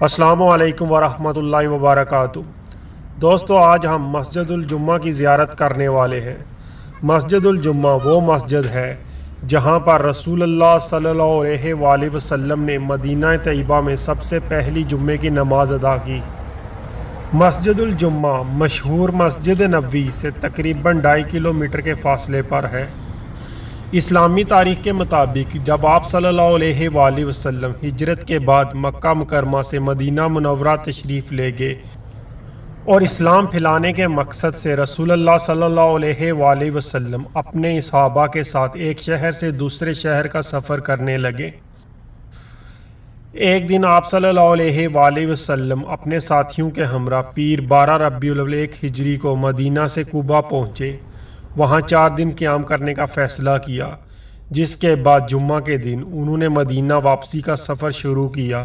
السلام علیکم ورحمۃ اللہ وبرکاتہ۔ دوستو، آج ہم مسجد الجمعہ کی زیارت کرنے والے ہیں۔ مسجد الجمعہ وہ مسجد ہے جہاں پر رسول اللہ صلی اللہ علیہ وآلہ وسلم نے مدینہ طیبہ میں سب سے پہلی جمعے کی نماز ادا کی۔ مسجد الجمعہ مشہور مسجد نبوی سے تقریباً 2.5 کلومیٹر کے فاصلے پر ہے۔ اسلامی تاریخ کے مطابق جب آپ صلی اللہ علیہ وآلہ وسلم ہجرت کے بعد مکہ مکرمہ سے مدینہ منورہ تشریف لے گئے اور اسلام پھیلانے کے مقصد سے رسول اللہ صلی اللہ علیہ وآلہ وسلم اپنے صحابہ کے ساتھ ایک شہر سے دوسرے شہر کا سفر کرنے لگے۔ ایک دن آپ صلی اللہ علیہ وآلہ وسلم اپنے ساتھیوں کے ہمراہ پیر 12 ربیع الاول 1 ہجری کو مدینہ سے کوبہ پہنچے۔ وہاں 4 دن قیام کرنے کا فیصلہ کیا، جس کے بعد جمعہ کے دن انہوں نے مدینہ واپسی کا سفر شروع کیا۔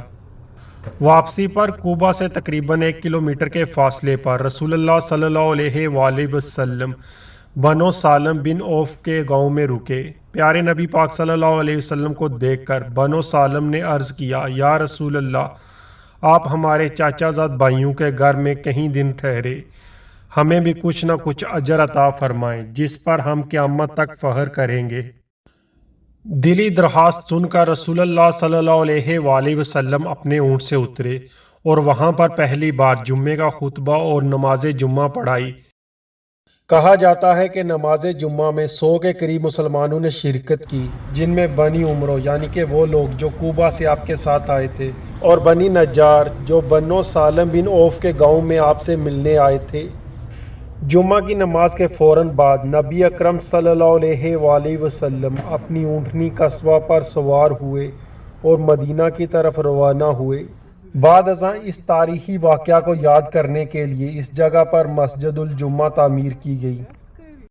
واپسی پر کوبہ سے تقریباً 1 کلومیٹر کے فاصلے پر رسول اللہ صلی اللہ علیہ وآلہ وسلم بنو سالم بن عوف کے گاؤں میں رکے۔ پیارے نبی پاک صلی اللہ علیہ وسلم کو دیکھ کر بنو سالم نے عرض کیا، یا رسول اللہ، آپ ہمارے چاچا زاد بھائیوں کے گھر میں کہیں دن ٹھہرے، ہمیں بھی کچھ نہ کچھ اجر عطا فرمائیں جس پر ہم قیامت تک فخر کریں گے۔ دلی درخواست سن کر رسول اللہ صلی اللہ علیہ وآلہ وسلم اپنے اونٹ سے اترے اور وہاں پر پہلی بار جمعے کا خطبہ اور نماز جمعہ پڑھائی۔ کہا جاتا ہے کہ نماز جمعہ میں 100 کے قریب مسلمانوں نے شرکت کی، جن میں بنی عمرو یعنی کہ وہ لوگ جو کوبہ سے آپ کے ساتھ آئے تھے، اور بنی نجار جو بنو سالم بن عوف کے گاؤں میں آپ سے ملنے آئے تھے۔ جمعہ کی نماز کے فوراً بعد نبی اکرم صلی اللہ علیہ وآلہ وسلم اپنی اونٹنی قصوہ پر سوار ہوئے اور مدینہ کی طرف روانہ ہوئے۔ بعد ازاں اس تاریخی واقعہ کو یاد کرنے کے لیے اس جگہ پر مسجد الجمعہ تعمیر کی گئی۔